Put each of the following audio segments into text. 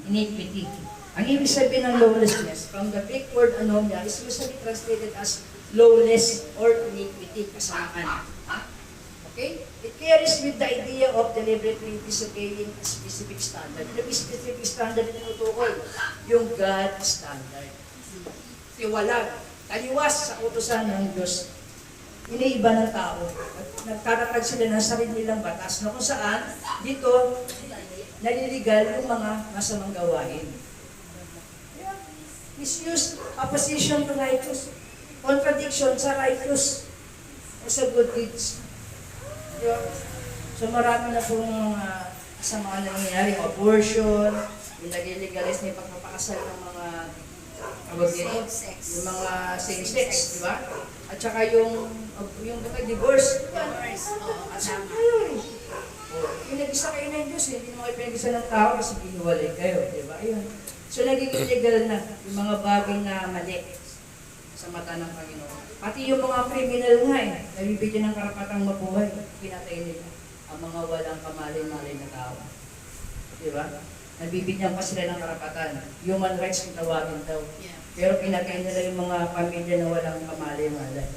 iniquity. Ang ibig sabihin ng lawlessness, from the Greek word anomia, is usually translated as lawless or iniquity, kasamaan. Okay? It carries with the idea of deliberately disobeying a specific standard. Yung specific standard na tinutukoy, yung God standard. Tiwalag, taliwas sa utusan ng Diyos. Iniiba ng tao. Nagtatatag sila ng sarili nilang batas na kung saan dito naliligal yung mga masamang gawain. Misuse, opposition to righteous, contradiction sa righteous o sa good deeds. So marami na pong sa mga nangyayari, abortion, yung nag-legalize na yung pagpapakasal ng mga Same-sex. yung mga same-sex, di ba? At saka yung divorce. Kasama. Yung nag-isa kayo ng Diyos, hindi naman kayo pinag-isa ng tao kasi binuwalay kayo, di ba? Ayun. So nagiging legal na yung mga bagay na mali sa mata ng Panginoon. Pati yung mga criminal nga nabibigyan ng karapatang mabuhay, pinatay nila ang mga walang kamalay-malay na tao. Di ba? Nabibigyan pa sila ng karapatan. Human rights kung tawagin daw. Yeah. Pero pinatay nila yung mga pamilya na walang kamalay-malay.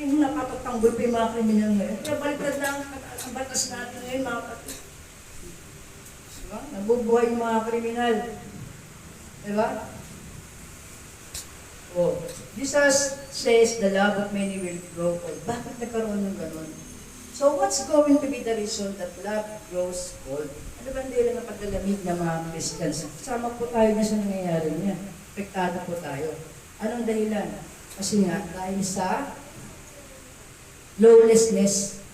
Yung napapagtanggol pa yung mga kriminal ngayon. Kaya baliktad na ang batas natin ngayon, mga kapatid. Diba? Nabubuhay yung mga kriminal. Diba? Oh, Jesus says the love of many will grow old. Bakit nagkaroon ng ganun? So what's going to be the reason that love grows old? Ano ba ang dahilan ng paglalamig ng mga Christians? Kasama po tayo na sa nangyayari niya. Apektado po tayo. Anong dahilan? Kasi nga, dahil sa lawlessness.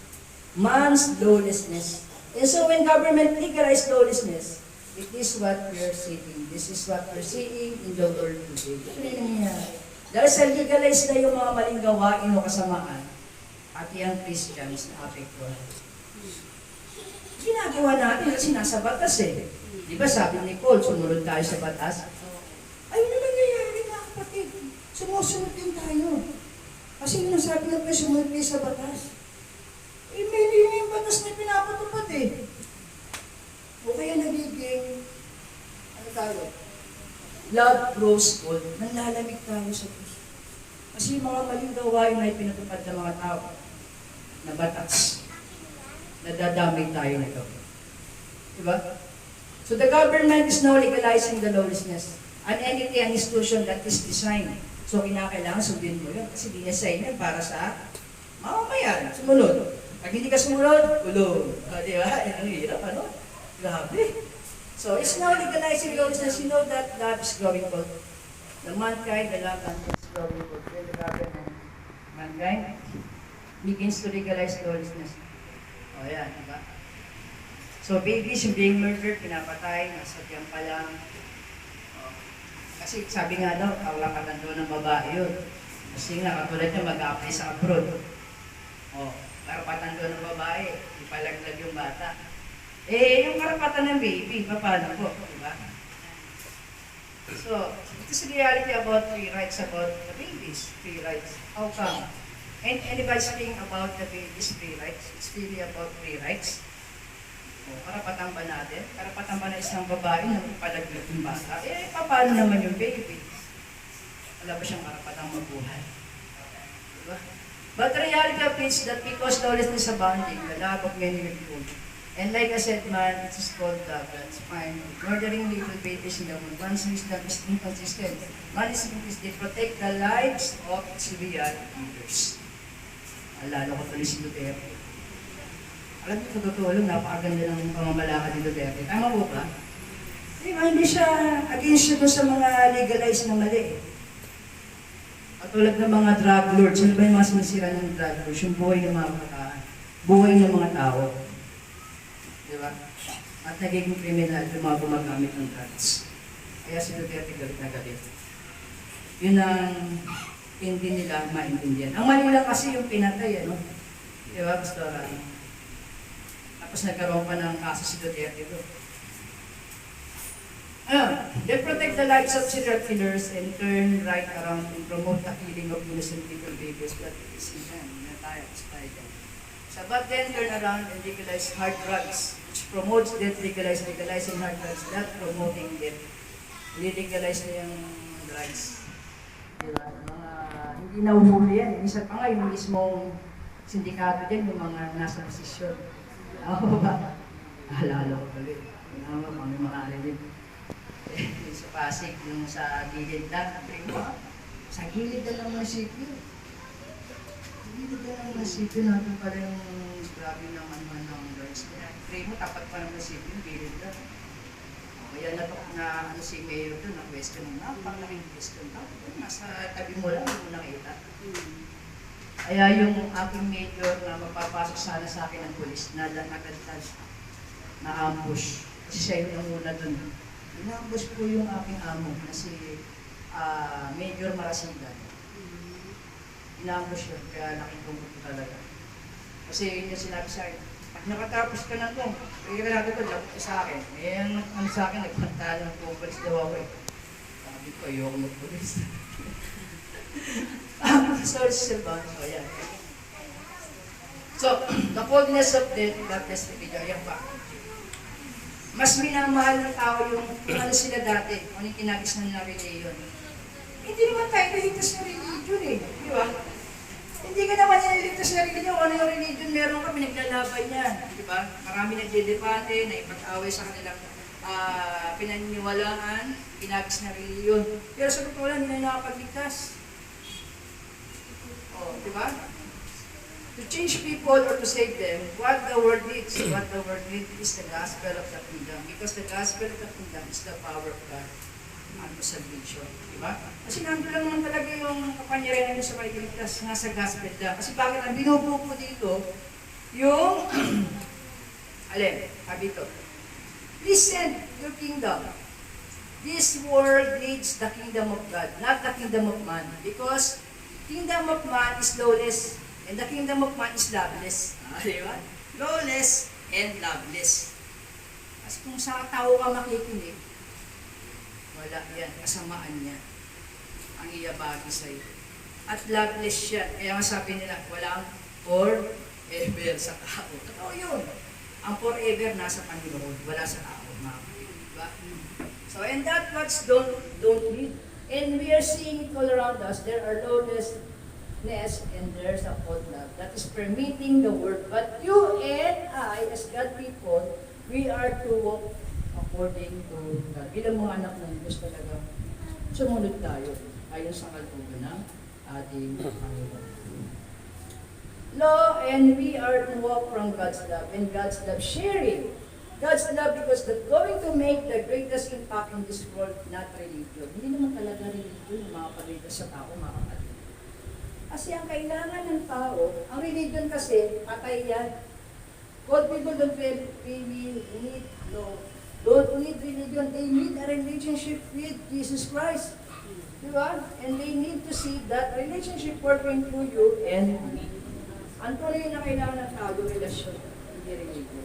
Man's lawlessness. And so when government legalized lawlessness, it is what we are seeing. This is what we're seeing in the world today. Ano yung nangyayari? Dahil sa legalize na yung mga maling gawain o kasamaan, pati ang Christians na apektuhan. Ginagawa natin kasi nasa batas eh. Di ba sabi ni Paul, sumunod tayo sa batas? Ayun na nangyayari mga kapatid. Sumusunod din tayo. Kasi yung nasabi na pa sumunod kayo sa batas. Eh, may yung batas na pinapatupad eh. O kaya nagiging, ano tayo? Love grows cold. Nanlalamig tayo sa Diyos. Kasi yung mga maling gawain na ipinatupad ng mga tao na batas. Nadadamay tayo nito. Diba? So the government is now legalizing the lawlessness. An entity, an institution that is designed. So kinakailangan sundin mo yun. Kasi dinesign yan para sa mamamayan. Sumunod. Pag hindi ka sumunod, kulong. Diba? Ang hirap, ano? Grabe. So it's now legalizing lawlessness. You know that love is growing cold. The mankind, the love is growing cold. When the government, mankind, begins to legalize lawlessness. O yan, diba? So babies yung being murdered, pinapatay, nasa tiyan pa lang. Kasi sabi nga daw, kaulakatan daw ng babae yun. Kasi nga, katulad niya mag-apply sa abroad. O, karapatan daw ng babae, ipalaglag yung bata. Eh, yung karapatan ng baby, paano po, diba? So, it is reality about free rights about the babies, free rights. How come? And anybody speaking about the baby's free rights, it's really about free rights. O, karapatan ba natin? Karapatan ba na isang babae na ipalaglag yung bata? Eh, paano naman yung baby? Wala ba siyang karapatang mabuhay? Diba? But the reality of it is that because lawlessness is abounding, the love of many will grow. And like I said, man, it is called God's fine. Murdering little babies in the womb. Man's wisdom is inconsistent. Man is inconsistent. They protect the lives of its real leaders. Lalo ko tuloy si Duterte. Alam niyo, totoo lang, napakaganda ng pamamalakad ni Duterte. Tama po ba? Hindi siya against siya doon sa mga legalized na mali. Katulad ng mga drug lords. Ano ba yung mga sinisira ng drug lords? Yung buhay ng mga kataan. Buhay ng mga tao. Diba? At nagiging kriminal yung mga gumagamit ng drugs. Kaya si Duterte galit na galit. Yun ang hindi nila maintindihan. Ang mali lang kasi yung pinatay, ano? Diba, Pastor Rani? Tapos nagkaroon pa ng kaso si Duterte doon. They protect the lives of serial killers and turn right around and promote the killing of innocent little babies. But it is in them. Not tayo, it's by them. So, but then turn around and legalize hard drugs, which promotes death, legalizing hard drugs, not promoting death. Legalize na yung drugs. Diba? Mga, hindi nahuhuli yan. Minsan pa nga yung mismong sindikato din, yung mga nasa posisyon. Ako ba? Alala ko tuloy. Ano ba, kami makalilig. Sa Pasig, yung sa gilid na, sa gilid na ng munisipyo. Sa gilid na ng munisipyo natin pala yung grabe naman ng drugs. Pray mo, tapat pa ng munisipyo, yung gilid na. Kaya na ano si Mayor doon, na question mo, napakalaking question ka. Nasa tabi mo lang, hindi mo nakita. Kaya yung aking major na mapapasok sana sa akin ng pulis, na agad-agad na ambush. Kasi siya yung namuna doon. Inambush po yung aking amo na si Major Marasigan. Inambush yun, kaya nakitungkot ko talaga. Kasi yun yung sinabi sa akin, pag nakatapos ka na ito, kaya ka natin ito, lapit ka sa akin. Eh, ano sa akin, nagpanta ng pulis daw ako eh. Sabi ko, ayoko magpulis. Sorry, Sir Bon. So, yan. So, the coldness of death, God bless the video. Yan pa. Mas minamahal ng tao yung ano sila dati, kung yung kinagis na religion. Hindi naman tayo naligtas na religion eh. Di ba? Hindi ka naman nililigtas na religion. Kung ano yung religion meron ka, pinaglalaban yan. Di ba? Marami nagdedebate, na ipag-away sa kanilang pinaniniwalaan, kinagis na religion. Pero sa totoo lang, hindi na nakapagligtas. O, di ba? To change people or to save them, what the world needs is the gospel of the kingdom. Because the gospel of the kingdom is the power of God unto salvation. Diba? Kasi nandun lang naman talaga yung kapangyarihan nyo sa pagkiligtas nga sa gospel lang. Kasi bakit ang binubuo ko dito, yung, sabi ito, listen your kingdom. This world needs the kingdom of God, not the kingdom of man. Because kingdom of man is lawless. And the kingdom of man is loveless. Diba? Lawless and loveless. Kasi kung sa tao ka makikinig, wala yan. Kasamaan niya. Ang iyabagi sa'yo. At loveless yan. Kaya nga sabi nila, walang forever sa tao. Totoo yun. Ang forever nasa Panginoon. Wala sa tao. Diba? So, and that words don't need. And we are seeing it all around us. There are lawless and there's a cold love that is permitting the word. But you and I, as God people, we are to walk according to God. Bilang mga anak ng Diyos talaga, sumunod tayo ayon sa kalooban ng ating Panginoon. Law, and we are to walk from God's love, and God's love sharing. God's love because that's going to make the greatest impact in this world, not religion. Hindi naman talaga religion yung mga pagligtas sa tao, mga kapatid. Kasi ang kailangan ng tao, ang religion kasi, patay yan. God people don't really need, don't need religion. They need a relationship with Jesus Christ. Diba? And they need to see that relationship working through you and me. Ang tuloy na kailangan ng tao, relasyon, hindi religion.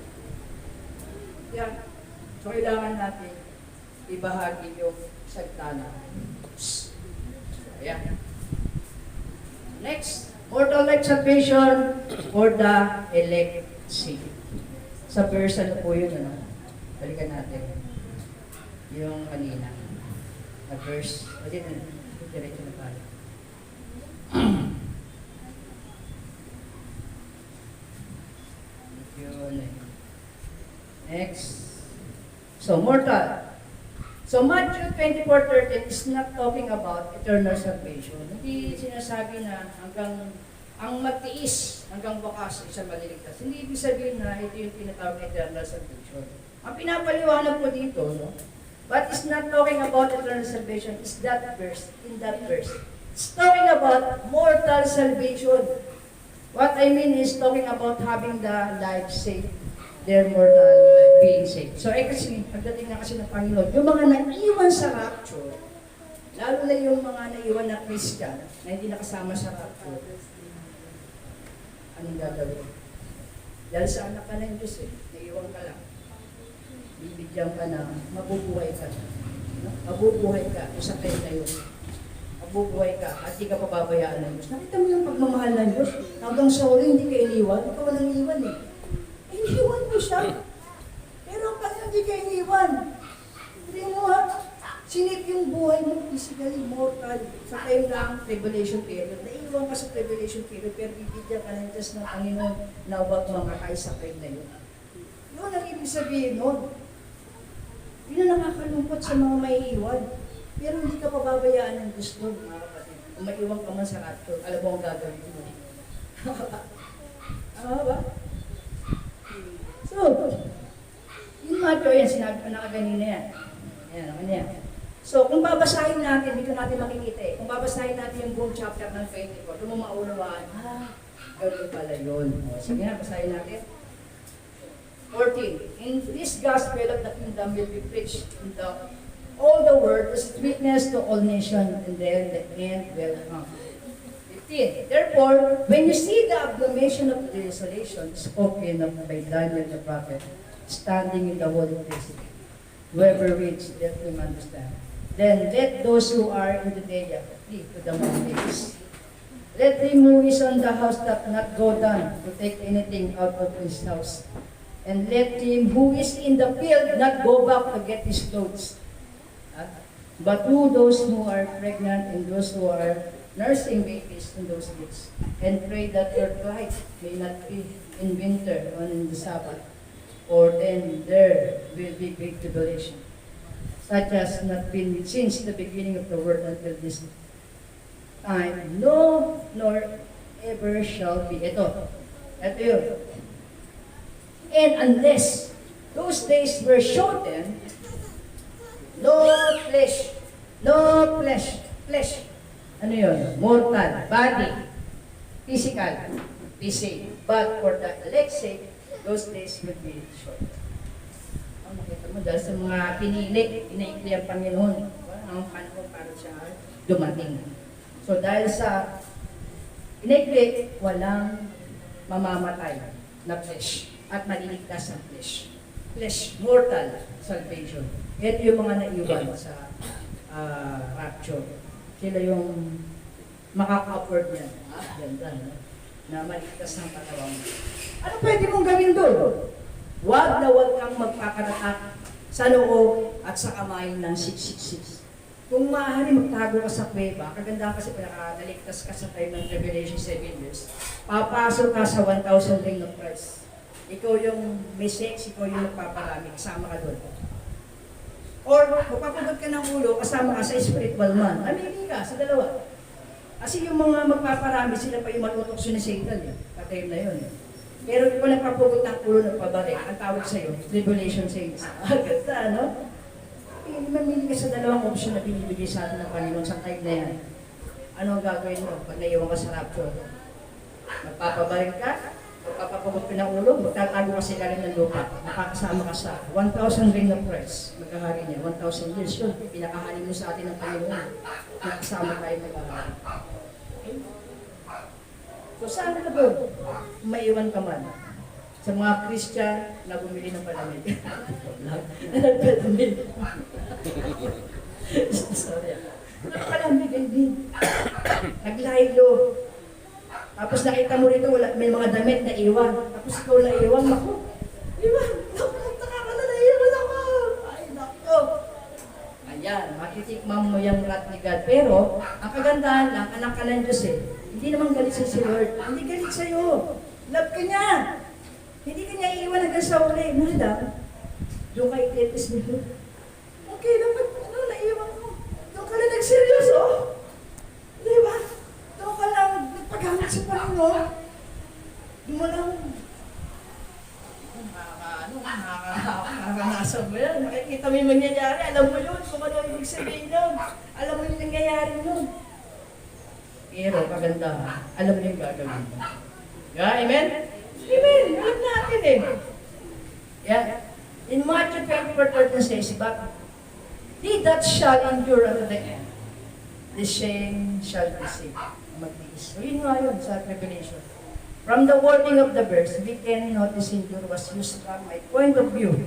Yan. So kailangan natin ibahagi yung sagtana. So, ayan. Next, mortal life salvation for the elect saved. Sa verse ano po yun, ano? Balikan natin. Yung kanina. Na verse, diretso na tayo. Yun eh. Next. So, mortal. So Matthew 24:13 is not talking about eternal salvation. Hindi sinasabi na hanggang ang magtiis hanggang wakas isang maliligtas. Hindi ibig sabihin na ito yung tinatawag na eternal salvation. Ang pinapaliwanag po dito, no? But it's not talking about eternal salvation. It's that verse, in that verse. It's talking about mortal salvation. What I mean is talking about having the life saved. Their mortal being saved. So kasi, pagdating na kasi ng Panginoon, yung mga naiwan sa rapture, lalo na yung mga naiwan na Christian, na hindi nakasama sa rapture, anong gagawin? Dahil sa anak ka ng Diyos naiwan ka lang. Bibigyan ka na, mabubuhay ka. Mabubuhay ka, usapin na yun. Mabubuhay ka, at di ka pababayaan ng Diyos. Nakita mo yung pagmamahal ng Diyos? Hanggang sa uli, hindi ka iniwan, ikaw walang iniwan eh. Iniwan mo siya. yung buhay mo physically mortal sa time ng tribulation period. Naiiwan ka sa tribulation period, pero bibigyan ka ng Diyos ng Panginoon na huwag makakain sa time na yun. Yun ang ibig sabihin nun. Yun ang nakakalungkot sa mga maiiwan. Pero hindi ka pababayaan ng Diyos nun, mga kapatid. Kung maiiwan ka man sa rapture, alam mo ang gagawin mo. Tama ba? So, yung Matthew, yan, sinabi ko na kanina yan. Yan, naman yan. So, kung babasahin natin, dito natin makikita eh. Kung babasahin natin yung buong chapter ng 24, doon mo maunawaan, gano'n pala yun. O, sige na, basahin natin. 14. In this gospel of the kingdom will be preached in all the world as witness to all nations, and then the end will come. 15. Therefore, when you see the abomination of the desolation spoken of by Daniel the prophet, standing in the holy place, whoever reads, let him understand. Then let those who are in Judea flee to the mountains. Let him who is on the house not go down to take anything out of his house. And let him who is in the field not go back to get his clothes. But those who are pregnant and those who are nursing babies in those days, and pray that your flight may not be in winter or in the Sabbath, or then there will be great tribulation, such as not been since the beginning of the world until this time, no, nor ever shall be. Ito yun. And unless those days were shortened, no flesh, ano yun? Mortal, body, physical, be saved. But for the elect's sake, those days will be short. Makita mo, dahil sa mga pinili, inaikli ang Panginoon, ang panahon para siya dumating. So dahil sa inaikli, walang mamamatay na flesh at maliligtas ang flesh. Flesh, mortal salvation. Ito yung mga naiwan sa rapture. Sila yung makaka-afford niyan. Ganda, no? Na maligtas ng katawan. Ano pwede mong gawin doon? Huwag na huwag kang magpakaratak sa loob at sa kamay ng 666. Kung maaari magtago ka sa kuweba, kaganda kasi pinakadaligtas ka sa time ng Revelation 7 years, papasok ka sa 1,000 ring of Christ. Ikaw yung may sex, ikaw yung magpaparami, kasama ka doon. Or, magpapagod ka ng ulo, kasama ka sa spiritual man. Amili ka sa dalawa. Kasi yung mga magpaparami, sila pa yung matutokso ni Satan. Patay na yun. Pero kung nagpapugot ng ulo ng pabalik, ang tawag sa'yo, tribulation saints. Ganda, no? Mamili ka sa dalawang option na binibigay sa atin ng Panginoon sa time na yan. Ano ang gagawin mo pag naiwan ka sa rapture? Magpapabalik ka? Magpapapugot ka ng ulo? Magtatago ka sa ilalim ng lupa? Makakasama ka sa 1,000 ring of Christ. Magkahari niya, 1,000 years yun. Pinakahari mo sa atin ng Panginoon. Nakasama tayo magkahari. So saan ka doon? Maiwan ka man. Sa mga Christian na bumili ng palamig. Palamig. Sorry. Palamig ay din. Naglaylo. Tapos nakita mo rito, may mga damit na iwan. Tapos ikaw na iwan. Naku. Iwan. Nakakala na iwan ako. Ay, naku. Ayan, matitikmang mo yung wrath ni God. Pero, ang kagandahan lang, anak ka ng Diyos eh. Hindi naman galit sa si Lord. Hindi galit sa'yo. Love ka niya. Hindi ka niya iiwan hanggang sa uli. Madam, doon ka itetis nito. Okay, dapat ano, naiiwan ko. Doon ka lang nagseryoso. Di ba? Doon ka lang nagpaghanap sa Panginoon. Doon mo lang nakakanasan mo yan. Makikita mo yung mangyayari. Alam mo yun kung ano ibig sabihin nun. Alam mo yung nangyayari nun. Pero kagandahan, alam mo yung gagawin mo. Yeah, amen? Amen. Alam natin eh. Yeah. In Matthew 24:13 says, but he that shall endure unto the end, the same shall be saved. Magtiis. So yun nga yun sa Revelation. From the wording of the verse, we can notice endure was used from my point of view.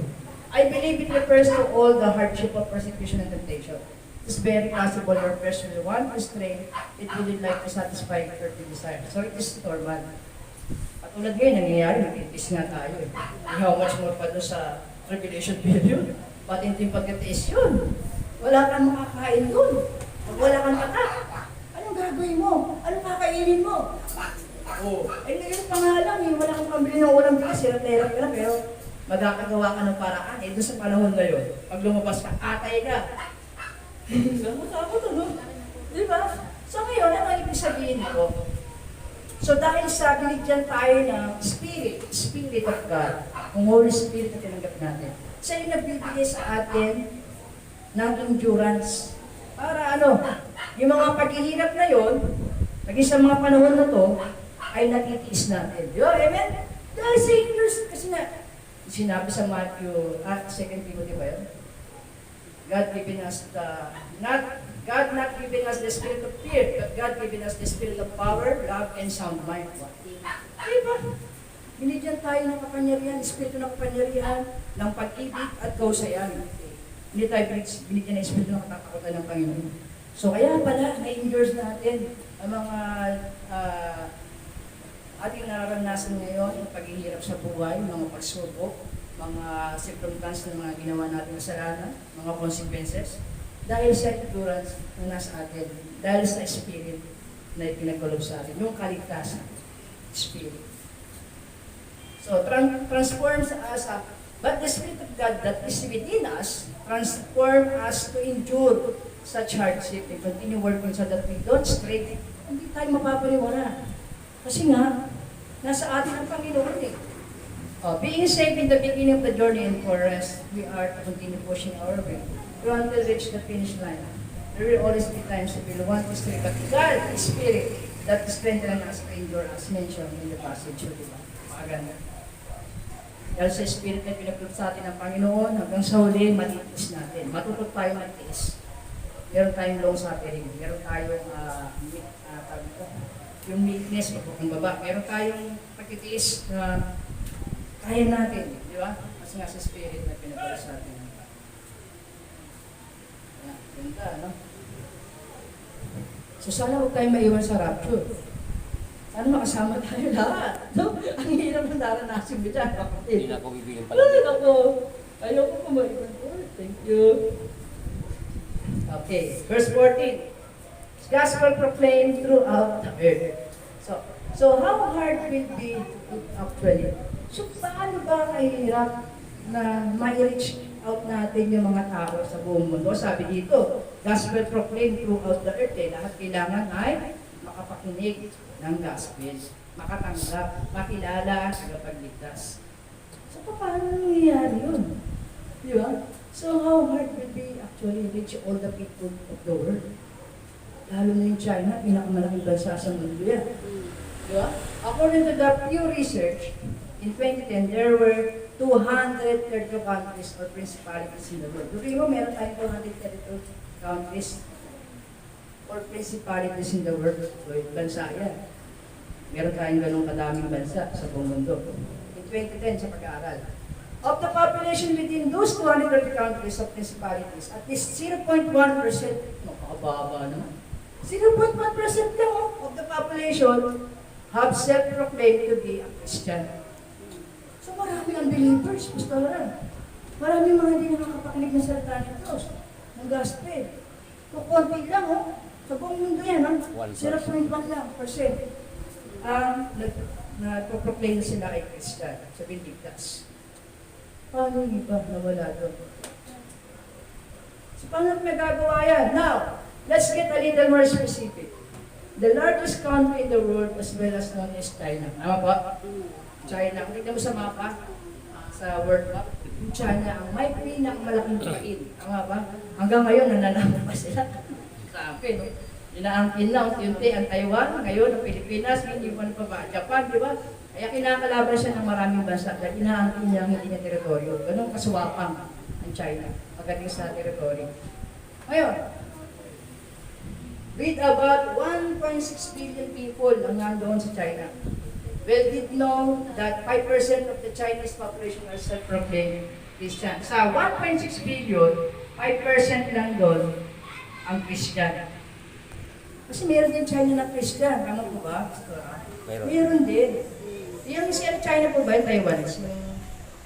I believe it refers to all the hardship of persecution and temptation. It's very possible your flesh will want to stray, it will like to satisfy earthly desire. So it is normal. Katulad ngayon, nangyayari, nag-itis nga tayo eh. How much more pa doon sa tribulation period? Pati hindi pagkatiis yun. wala kang makakain doon. Pag wala kang tatak, anong gagawin mo? Anong kakainin mo? Oh, eh ngayon pa nga lang eh, wala kang pambili ng ulam bigas, hirap ka na, pero magkakagawa ka ng paraan. Eh, doon sa panahon na yun, pag lumabas ka, atay ka. Takot ano? Di ba? So ngayon, ano ang ibig sabihin ko? So dahil sa binigyan tayo ng Spirit of God, ang Holy Spirit na tinanggap natin, siya yung nagbibigay sa atin ng endurance. Para ano, yung mga paghihirap na yun, naging sa mga panahon na to, ay natitiis natin. Di ba? Amen? Dahil sa endurance, kasi na, sinabi sa Matthew, 2 Timothy ba yun? God not giving us the spirit of fear, but God giving us the spirit of power, love, and sound mind. Diba? Binigyan tayo ng kapangyarihan, espiritu ng kapangyarihan, ng pag-ibig at kausayan. Hindi tayo binigyan ng espiritu ng katatakutan ng Panginoon. So kaya pala, na-endures natin ang mga ating nararanasan ngayon, ang paghihirap sa buhay, mga pagsubok, mga circumstances ng mga ginawa natin kasalanan, mga consequences, dahil sa endurance na nasa atin, dahil sa spirit na ipinagkalob sa atin, yung kaligtasan, spirit. So, transforms us, but the Spirit of God that is within us, transform us to endure such hardship and continue working so that we don't stray. Hindi tayo mapapaliwala. Kasi nga, nasa atin ang Panginoon eh. Being saved in the beginning of the journey and for rest, we are to continue pushing our way. We want to reach the finish line. There will always be times that we want to stray, but God is Spirit that strengthens us to endure as mentioned in the passage. Diba? Maganda. Dahil sa Spirit na pinagpulot sa atin ng Panginoon, hanggang sa huli, matitiis natin. Matutot tayo matiis. Meron tayong long suffering. Meron tayong yung meekness, pagkukumbaba. Meron tayong pagtitiis na kaya natin, di ba? Kasi nga sa Spirit na pinagpulot sa atin. Ganda, no? So sana huwag tayo maiwan sa rapture. Sana makasama tayo lahat. No? Ang hirap ng daranasin mo dyan. Hindi na ako bibigyan pala. Ay, ako. Ayoko po maiwan po. Thank you. Okay, verse 14. Gospel proclaimed throughout the earth. So how hard will it be actually? So paano ba kahirap na ma-reach out natin yung mga tao sa buong mundo? Sabi dito, gospel proclaimed throughout the earth. Lahat kailangan ay makapakinig ng gospel, makatanggap, makilala ang tagapagligtas. So paano nangyayari yun? Di ba? So how hard will be actually reach all the people of the world? Lalo na yung China, pinakamalaking bansa sa mundo yan. Di ba? According to the Pew Research, in 2010, there were 232 countries or principalities in the world. During mo, meron tayong 232 countries or principalities in the world. So, bansa yan. Meron tayong ganong kadaming bansa sa buong mundo. In 2010, sa pag-aaral. Of the population within those 230 countries of principalities, at least 0.1%, makakababa naman, 0.1% lang of the population have self-proclaimed to be a Christian. So maraming unbelievers, Pastora. Maraming mga hindi nakakapakinig ng salita ng Diyos, ng gospel. Kung konti lang, sa buong mundo yan, 0.1 lang percent ang nagpo-proclaim na sila ay Christian sa Benedictas. Paano yung iba nawala doon? So paano nagagawa yan? Now, let's get a little more specific. The largest country in the world as well as known as China. Tama ba? China. Kung tignan mo sa mapa, sa World Map, yung China ang may pinakamalaking pain. Tama ba? Hanggang ngayon, nananamon pa sila. Sabi, no? Inaangkin na, unti-unti ang Taiwan, ngayon ang Pilipinas, hindi pa ba? Japan, di ba? Kaya kinakalaban siya ng maraming bansa dahil inaangkin niya ang hindi niya teritoryo. Ganun kasuwapang ang China pagdating sa teritoryo. Ngayon, with about 1.6 billion people ang nandoon sa China. Well, did know that 5% of the Chinese population are self-proclaimed Christian. Sa 1.6 billion, 5% lang doon ang Christian. Kasi meron din China na Christian. Tama po ba? Meron din. Yung siya China po ba? Taiwan. Yung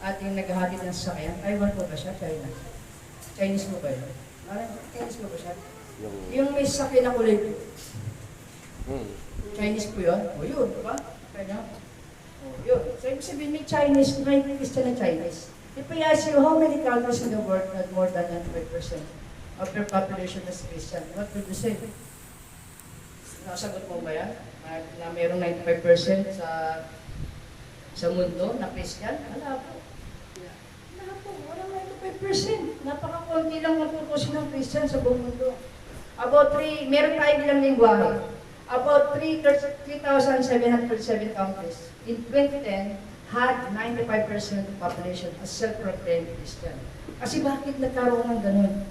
ating naghahatid ng sasakyan. Taiwan po ba siya? China. Chinese po ba yun? Parang Chinese po ba siya? Yung, Yung may sakyan na kulay blue. hmm. Chinese po yun? O yun, di ba? Kaya, o yun. So, ibig sabihin, may Chinese, may Christian na Chinese. If I ask you, how many countries in the world had more than 95% of their population as Christian? What would you say? Nasagot mo ba yan? Na mayroong 95% sa mundo na Christian? Wala po. Wala po. Walang 95%. Napaka-konti lang magtutusin ng Christian sa buong mundo. About 3, meron tayo bilang lingwahe. About 3,737 countries in 2010 had 95% of the population as self-proclaimed Christian. Kasi bakit nagkaroon ng ganun?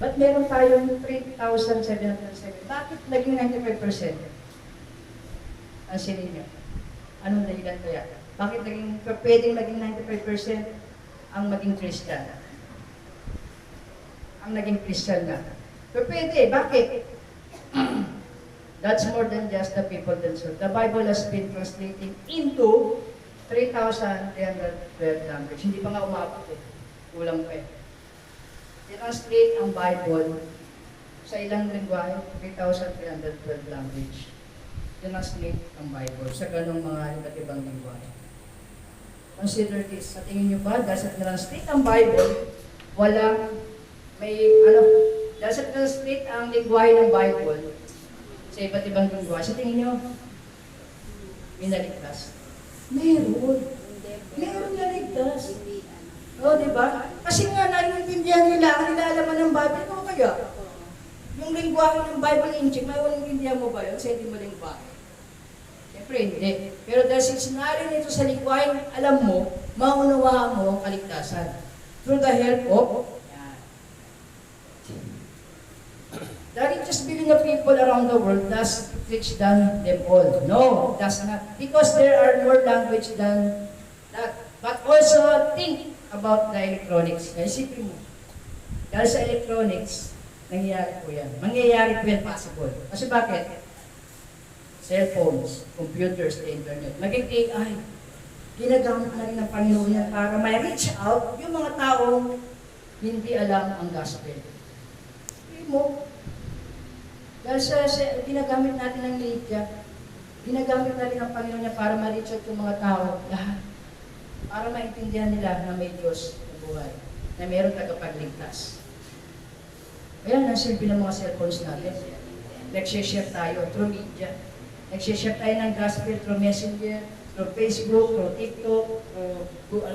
Ba't meron tayong 3,737? Bakit naging 95%? Ang sinin niyo. Anong dahilan kaya? Bakit pwedeng maging 95% ang maging Christian? Ang naging Christian na. Pero pwede, bakit? That's more than just the people themselves. The Bible has been translated into 3,312 language. Hindi pa nga umabot eh. Kulang pa eh. Translate ang Bible sa ilang lingwahe, 3,312 language. Translate ang Bible sa ganong mga iba't ibang lingwahe. Consider this. Sa tingin nyo ba, dahil sa translate ang Bible, walang dahil sa translate ang lingwahe ng Bible sa iba't ibang lingwahe, sa tingin nyo, minaligtas? Meron. Meron naligtas. Hindi, Oo, di ba? Kasi nga, naiintindihan nila, ang nilalaman ng Bible, ano kaya? Yung lingwahe ng Bible inchik, may intindihan mo ba yun? Sa hindi mo lingwahe? Siyempre, hindi. Pero dahil sinari nito sa lingwahe, alam mo, maunawaan mo ang kaligtasan. Through the help of, that it just billion of people around the world does reach them all. No, does not. Because there are more language than that. But also think about the electronics. Kaya isipin mo, dahil sa electronics, nangyayari po yan. Mangyayari po yan possible. Kasi bakit? Cellphones, computers, the internet, maging AI. Ginagamit na rin ng Panginoon yan para may reach out yung mga taong hindi alam ang gospel. Hindi mo, dahil sa ginagamit natin ng media, ginagamit natin ng Panginoon niya para ma-reach out yung mga tao, lahat. Para maintindihan nila na may Diyos na buhay, na mayroong tagapagligtas. Ayan, ang silbi ng mga cellphones natin. Nag-share tayo through media. Nag-share tayo ng gospel through Messenger, through Facebook, through TikTok,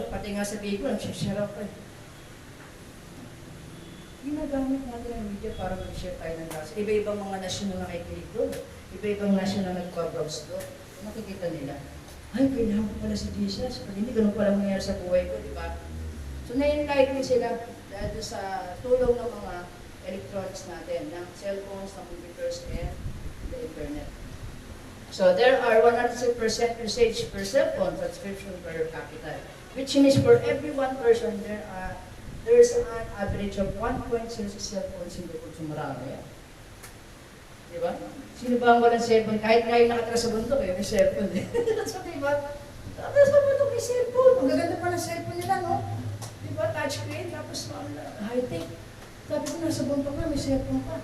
pati nga sa Bigo, nag-share ako eh. Ginagamit natin ang media para mag-share tayo ng gospel. Iba-ibang mga nasyon na nakikinig doon. Iba-ibang nasyon na nagpa-browse doon. Makikita nila, ay, kailangan ko pala si Jesus. Pag hindi, ganun pala mangyayari sa buhay ko, di ba? So, na-enlighten sila dahil sa tulong ng mga electronics natin, ng cellphones, ng computers, and the internet. So, there are 100% usage per cellphone subscription per capita, which means for every one person, there's an average of 1.6 cellphones in the world. So, marami yan. Di ba? Sino ba ang walang cellphone? Kahit ngayon nakatira sa bundok, may cellphone eh. So, di ba? Nakatira sa bundok, may cellphone. Ang gaganda pa ng cellphone nila, no? Di ba? Touchscreen, tapos high-tech. Sabi ko, nasa bundok na, may cellphone pa.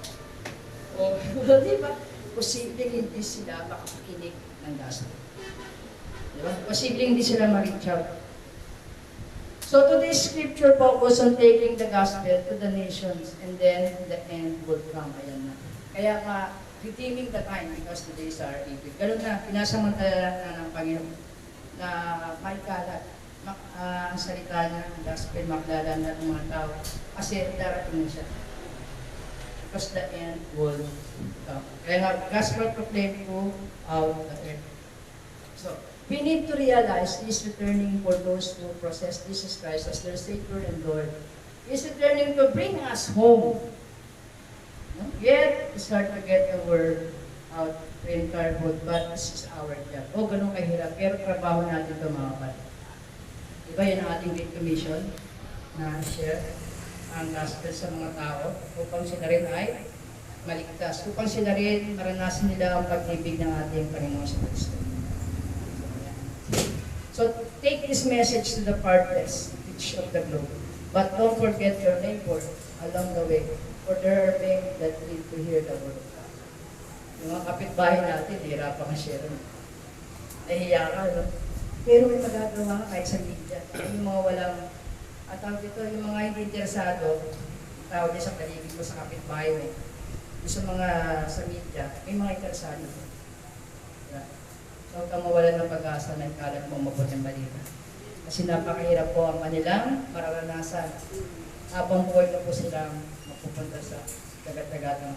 O, di ba? Posibleng hindi sila makapakinig ng gospel. Di ba? Posibleng hindi sila ma-reach out. So today's scripture focus on taking the gospel to the nations and then the end will come. Ayan na. Kaya nga, redeeming the time because the days are evil. Ganun na, pinasamantala na ng Panginoon na maikalat ang salita niya, ang gospel, maklala na ng mga tao. Kasi darating na siya. Because the end will come. Kaya nga, gospel proclaimed to out the earth. So, we need to realize He is returning for those who process Jesus Christ as their Savior and Lord. He is returning to bring us home. No? Yet, it's hard to get the word out to entire world, but this is our job. O, ganun kahirap, pero trabaho natin ito mga kapatid. Diba yan ang ating Great Commission na share ang gospel sa mga tao upang sila rin ay maligtas, upang sila rin maranasan nila ang pag-ibig ng ating Panginoon sa Kristo. So take this message to the farthest reach of the globe. But don't forget your neighbor along the way, for there are many that need to hear the word of God. Yung mga kapitbahay natin, hirapan ka share. Nahiya ka, no? Pero may magagawa ka kahit sa media. Yung mga walang, at tawag dito, yung mga hindi interesado, tawag din sa paligid mo sa kapitbahay mo, yung sa mga sa media, may mga interesado. Yeah. So, huwag kang mawalan ng pag-asa na ikalat mo mabuting balita. Kasi napakahirap po ang kanilang mararanasan. Habang buhay na po silang mapupunta sa dagat-dagatan.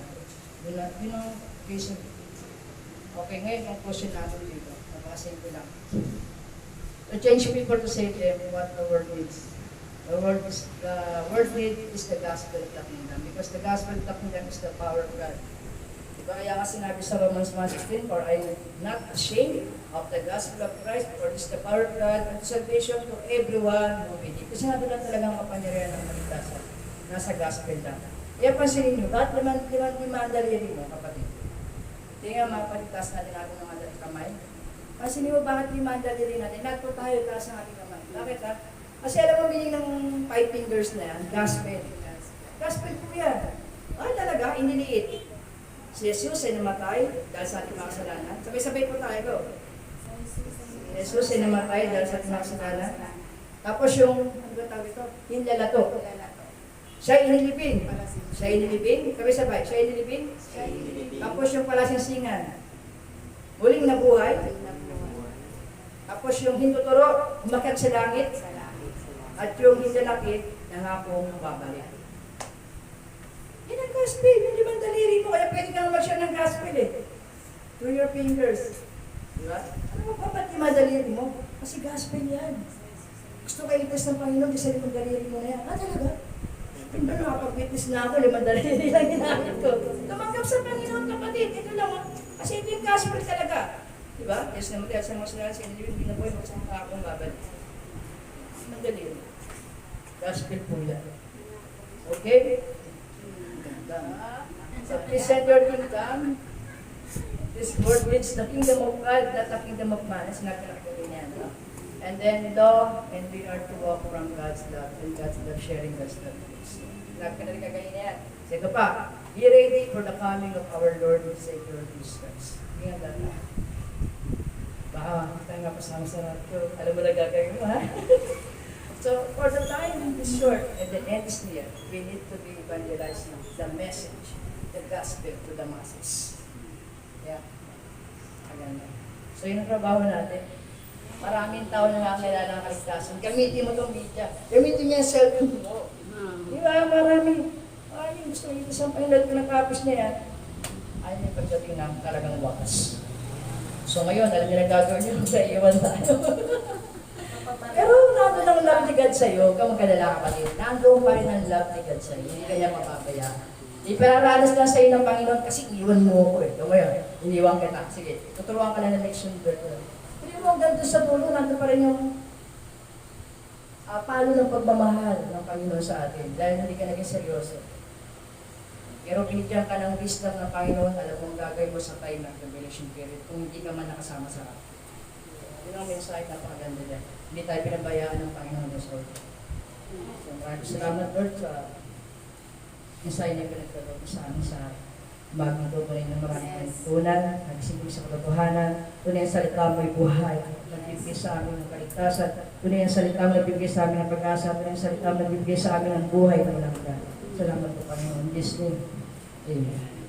Yun ang reason. Okay, ngayon ang question natin dito. Napasin ko lang. To change people to say them what the word needs. The word need is the gospel of the kingdom. Because the gospel of the kingdom is the power of God. Diba kaya nga sinabi sa Romans 1:16, for I am not ashamed of the gospel of Christ, for it is the power of God and salvation to everyone who believes. Kasi nga doon talagang kapangyarihan ng kaligtasan. Nasa gospel lang. Kaya pansinin nyo, bakit lima daliri mo, kapatid? Hindi nga mapaligtas natin natin ng mga kamay. Pansinin mo, bakit lima daliri natin? Lahat po tayo taas ng ating kamay. Bakit ha? Kasi alam mo, meaning ng 5 fingers na yan, gospel. Gospel po yan. Talaga, iniliit. Si Jesus ay namatay dahil sa ating mga kasalanan. Sabay-sabay po tayo, go. Jesus ay namatay dahil sa ating mga kasalanan. Tapos yung, ano ba tawag ito? Hinlalato. Siya inilipin. Siya inilipin. Sabay-sabay. Siya inilipin. Tapos yung palasingsingan. Muling nabuhay. Tapos yung hintuturo, umakyat sa langit. At yung hinlalakit, nangakong babalik. Yan ang gospel, yung limang daliri mo, kaya pwede kang mag-share ng gospel through your fingers. Diba? Ano mo pa ba't limang daliri mo? Kasi gospel yan. Gusto kayo itas ng Panginoon, di sa limang daliri mo na yan. Talaga? Hindi na nakapag-witness na ako, limang daliri lang ginamit ko. Tumanggap sa Panginoon, kapatid. Ito lang. Kasi ito yung gospel talaga. Diba? Yes naman tayo sa mga sinala, sa inyo, hindi na po yung magsampa akong babalik. Limang daliri. Gospel po yan. Okay? So present your kingdom. This word means the kingdom of God, not the kingdom of man. It's not going to be yan. And then law, and we are to walk from God's love, and God's love, sharing God's love. Not going to kagayin yan. So ito pa, be ready for the coming of our Lord and Savior Jesus Christ. Hindi nga dati. Baka tayo nga pasama sa rapture. Alam mo na gagawin mo, ha? So, for the time is short and the end is near, we need to be evangelizing the message, the gospel to the masses. Yeah. Aganda. So, yun ang trabaho natin. Maraming tao na nakakilala ng kaligtasan. Gamitin mo itong media. Gamitin niya yung cellphone mo. Di ba? Maraming, yung gusto nyo isang Panginoon ko nakapos niya yan. Ay, may pagdating na talagang wakas. So, ngayon, alam niyo na gagawin niyo, iwan tayo. Pero nandun ang love ni God sa'yo, huwag kang magkalala kapatid. Nandun pa rin ang love ni God sa'yo, hindi kanya mapabayaan. Ipararanas lang sa'yo ng Panginoon kasi iwan mo ako eh. Ito ngayon, iniwan kita. Sige, tuturuan ka lang ng lection bird. Pero mo hanggang doon sa dulo, nandun pa rin yung palo ng pagmamahal ng Panginoon sa atin dahil hindi ka naging seryoso. Pero binigyan ka ng wisdom ng Panginoon, alam mo ang gagawin mo sa time ng tribulation period kung hindi ka man nakasama sa atin. Yun ang mensahe, napakaganda dyan. Hindi tayo pinabayaan ng Panginoon ng Lord. So, maraming salamat, Lord, sa mensahe na pinagdalo sa amin sa bagong tutunin ng maraming tunan, nagsimbig sa katotohanan, tunay ang salita mo'y buhay, nagbibigay sa amin ng kaligtasan, tunay ang salita mo nagbibigay sa amin ng pag-asa, tunay ang salita mo nagbibigay sa amin ng buhay ng langga. Salamat po, Panginoon. Yes, name. Amen.